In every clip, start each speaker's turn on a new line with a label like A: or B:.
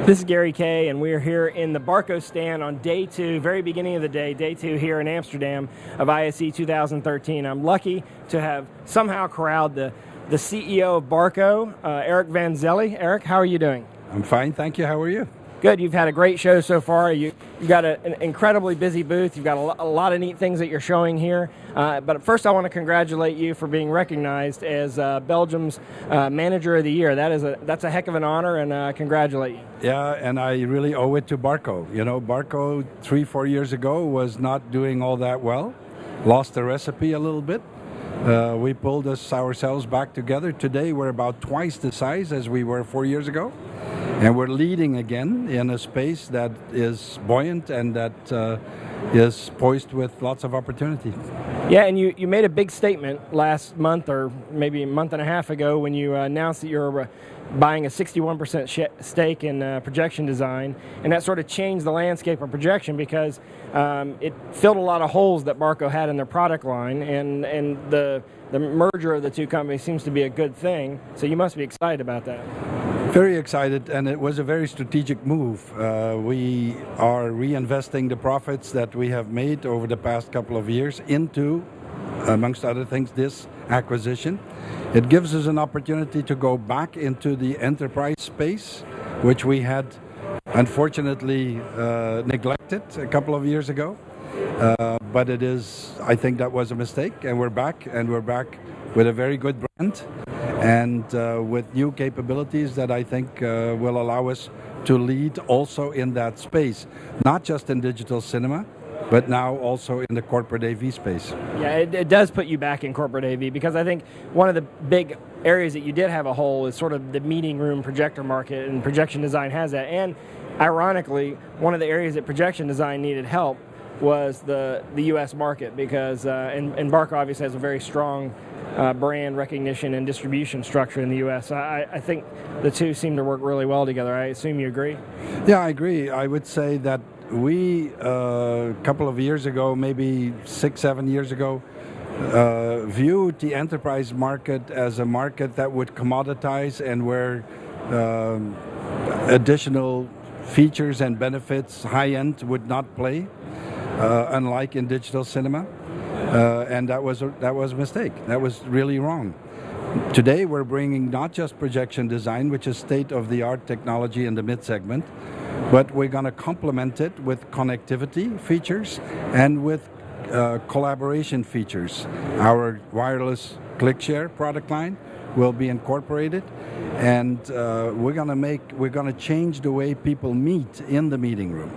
A: This is Gary Kayye, and we're here in the Barco stand on day two, very beginning of the day, day two here in Amsterdam of ISE 2013. I'm lucky to have somehow corralled the CEO of Barco, Eric van Zele. Eric, how are you doing?
B: I'm fine, thank you. How are you?
A: Good. You've had a great show so far. You've got an incredibly busy booth. You've got a lot of neat things that you're showing here. But first, I want to congratulate you for being recognized as Belgium's Manager of the Year. That's a heck of an honor, and congratulate you.
B: Yeah, and I really owe it to Barco. You know, Barco 3-4 years ago was not doing all that well, lost the recipe a little bit. We pulled ourselves back together. Today, we're about twice the size as we were 4 years ago. And we're leading again in a space that is buoyant and that is poised with lots of opportunity.
A: Yeah, and you made a big statement last month or maybe a month and a half ago when you announced that you're buying a 61% stake in projection design, and that sort of changed the landscape of projection because it filled a lot of holes that Barco had in their product line, and the merger of the two companies seems to be a good thing, so you must be excited about that.
B: Very excited, and it was a very strategic move. We are reinvesting the profits that we have made over the past couple of years into, amongst other things, this acquisition. It gives us an opportunity to go back into the enterprise space, which we had unfortunately neglected a couple of years ago. But I think that was a mistake, and we're back with a very good brand and with new capabilities that I think will allow us to lead also in that space, not just in digital cinema, but now also in the corporate AV space.
A: Yeah, it does put you back in corporate AV because I think one of the big areas that you did have a hole is sort of the meeting room projector market, and projection design has that. And ironically, one of the areas that projection design needed help was the U.S. market because, and Barco obviously has a very strong brand recognition and distribution structure in the U.S. I think the two seem to work really well together. I assume you agree?
B: Yeah, I agree. I would say that we, a couple of years ago, maybe 6-7 years ago, viewed the enterprise market as a market that would commoditize and where additional features and benefits, high-end, would not play. Unlike in digital cinema, and that was a mistake. That was really wrong. Today we're bringing not just projection design, which is state-of-the-art technology in the mid-segment, but we're going to complement it with connectivity features and with collaboration features. Our wireless ClickShare product line will be incorporated, and we're going to change the way people meet in the meeting room.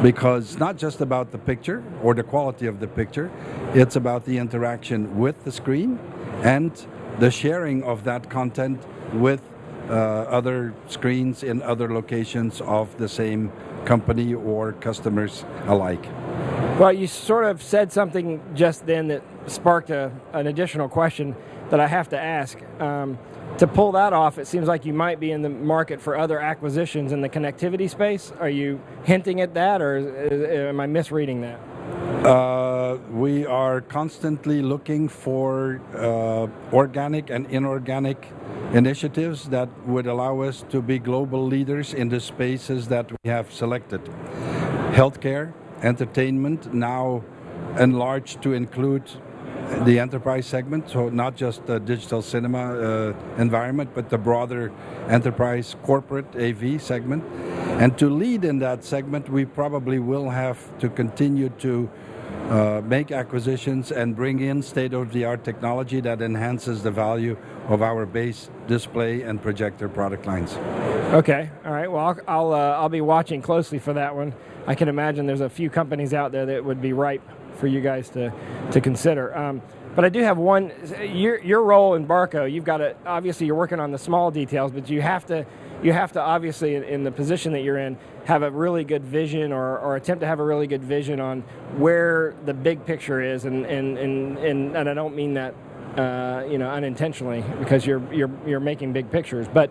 B: Because it's not just about the picture or the quality of the picture, it's about the interaction with the screen and the sharing of that content with other screens in other locations of the same company or customers alike.
A: Well, you sort of said something just then that sparked an additional question that I have to ask. To pull that off, it seems like you might be in the market for other acquisitions in the connectivity space. Are you hinting at that, or am I misreading that?
B: We are constantly looking for organic and inorganic initiatives that would allow us to be global leaders in the spaces that we have selected. Healthcare, entertainment, now enlarged to include the enterprise segment, so not just the digital cinema environment, but the broader enterprise corporate AV segment. And to lead in that segment, we probably will have to continue to make acquisitions and bring in state-of-the-art technology that enhances the value of our base display and projector product lines. Okay.
A: All right. Well, I'll be watching closely for that one. I can imagine there's a few companies out there that would be ripe for you guys to consider. But I do have one. Your role in Barco, you've got to, obviously you're working on the small details, but you have to obviously, in the position that you're in, have a really good vision or attempt to have a really good vision on where the big picture is, and I don't mean that unintentionally, because you're making big pictures, but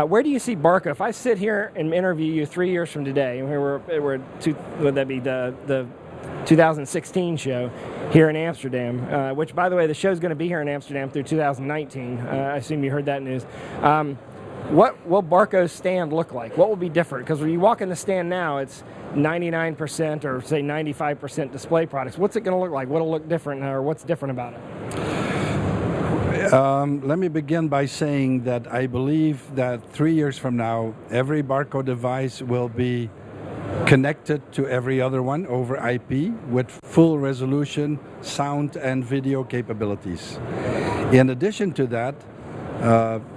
A: where do you see Barco? If I sit here and interview you 3 years from today, and would that be the 2016 show here in Amsterdam, which, by the way, the show's going to be here in Amsterdam through 2019. I assume you heard that news. what will Barco's stand look like? What will be different? Because when you walk in the stand now, it's 99% or say 95% display products. What's it going to look like? What'll look different, or what's different about it?
B: Let me begin by saying that I believe that 3 years from now, every Barco device will be connected to every other one over IP with full resolution sound and video capabilities. In addition to that,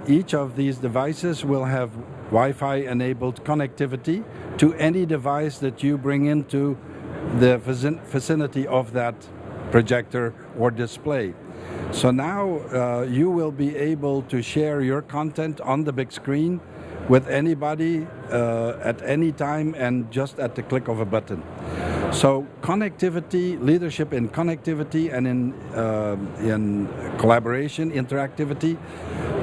B: each of these devices will have Wi-Fi enabled connectivity to any device that you bring into the vicinity of that projector or display. So now you will be able to share your content on the big screen with anybody at any time and just at the click of a button. So connectivity, leadership in connectivity and in collaboration, interactivity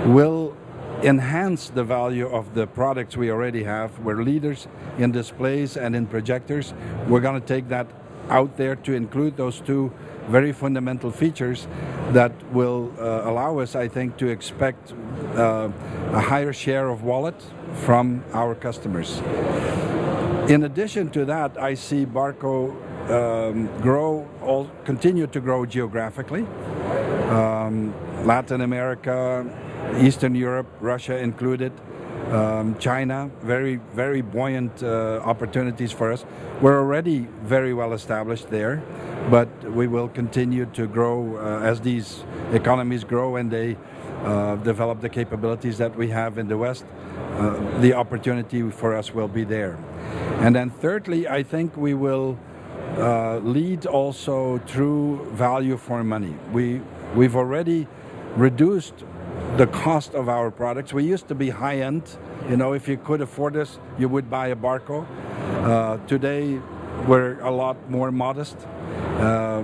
B: will enhance the value of the products we already have. We're leaders in displays and in projectors. We're going to take that out there to include those two very fundamental features that will allow us, I think, to expect a higher share of wallet from our customers. In addition to that, I see Barco continue to grow geographically. Latin America, Eastern Europe, Russia included, China, very, very buoyant opportunities for us. We're already very well established there, but we will continue to grow as these economies grow and they develop the capabilities that we have in the West. The opportunity for us will be there. And then thirdly, I think we will lead also through value for money. We've already reduced the cost of our products. We used to be high-end. You know, if you could afford us, you would buy a Barco. Today, we're a lot more modest.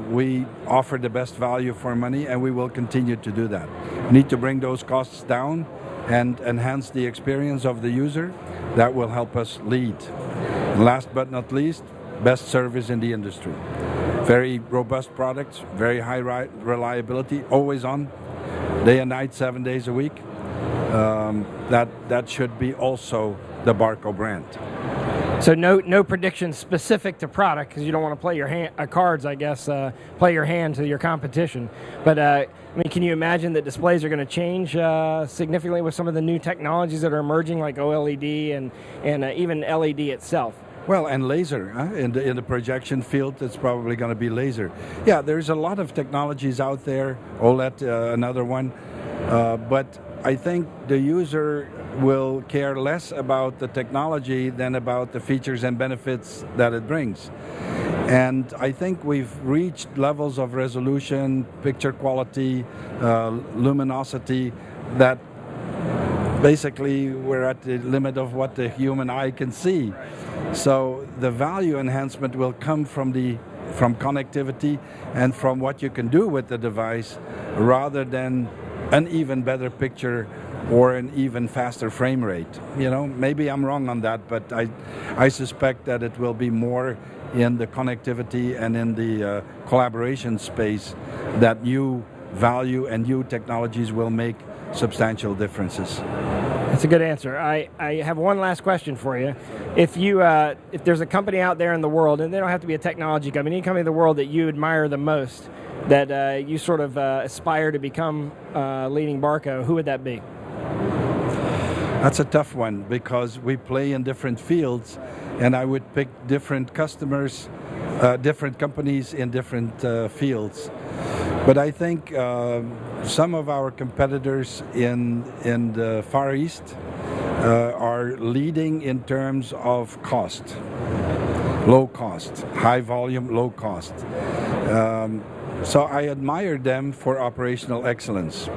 B: We offer the best value for money, and we will continue to do that. We need to bring those costs down and enhance the experience of the user. That will help us lead. And last but not least, best service in the industry. Very robust products, very high reliability, always on, day and night, 7 days a week. That should be also the Barco brand.
A: So no predictions specific to product, because you don't want to play your cards, I guess, play your hand to your competition. But I mean, can you imagine that displays are going to change significantly with some of the new technologies that are emerging, like OLED and even LED itself?
B: Well, and laser. In the projection field, it's probably going to be laser. Yeah, there's a lot of technologies out there, OLED, another one. But I think the user will care less about the technology than about the features and benefits that it brings. And I think we've reached levels of resolution, picture quality, luminosity, that basically we're at the limit of what the human eye can see. So the value enhancement will come from connectivity and from what you can do with the device, rather than an even better picture or an even faster frame rate. You know, maybe I'm wrong on that, but I suspect that it will be more in the connectivity and in the collaboration space that new value and new technologies will make substantial differences.
A: That's a good answer. I have one last question for you. If there's a company out there in the world, and they don't have to be a technology company, any company in the world that you admire the most, that you sort of aspire to become leading Barco, who would that be?
B: That's a tough one, because we play in different fields, and I would pick different customers, different companies in different fields. But I think some of our competitors in the Far East are leading in terms of cost. Low cost, high volume, low cost. So I admire them for operational excellence.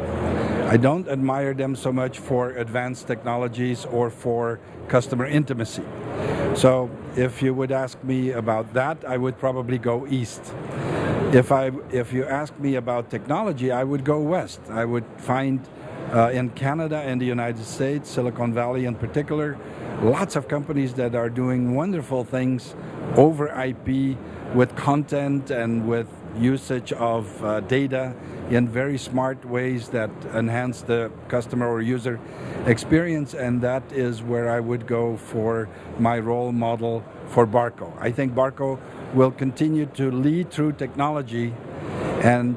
B: I don't admire them so much for advanced technologies or for customer intimacy. So if you would ask me about that, I would probably go east. If you ask me about technology, I would go west. I would find in Canada and the United States, Silicon Valley in particular, lots of companies that are doing wonderful things over IP with content and with usage of data in very smart ways that enhance the customer or user experience, and that is where I would go for my role model for Barco. I think Barco will continue to lead through technology, and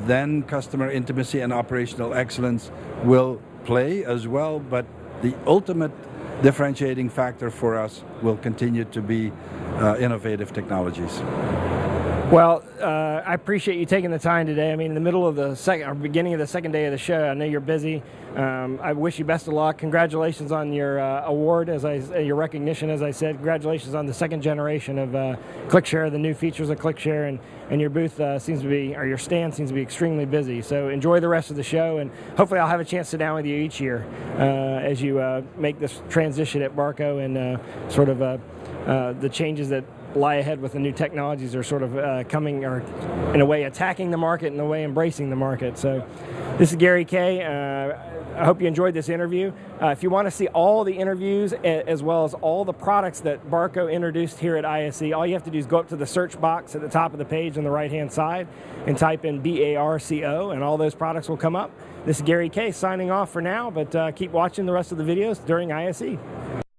B: then customer intimacy and operational excellence will play as well, but the ultimate differentiating factor for us will continue to be innovative technologies.
A: Well, I appreciate you taking the time today. I mean, in the middle of the beginning of the second day of the show, I know you're busy. I wish you best of luck. Congratulations on your award, your recognition, as I said. Congratulations on the second generation of ClickShare, the new features of ClickShare, and your booth seems to be, or your stand seems to be extremely busy. So enjoy the rest of the show, and hopefully I'll have a chance to sit down with you each year as you make this transition at Barco and sort of the changes that lie ahead with the new technologies are sort of coming, or in a way attacking the market, in a way embracing the market. So this is Gary Kayye. I hope you enjoyed this interview. If you want to see all the interviews as well as all the products that Barco introduced here at ISE, all you have to do is go up to the search box at the top of the page on the right-hand side and type in BARCO, and all those products will come up. This is Gary Kayye signing off for now, but keep watching the rest of the videos during ISE.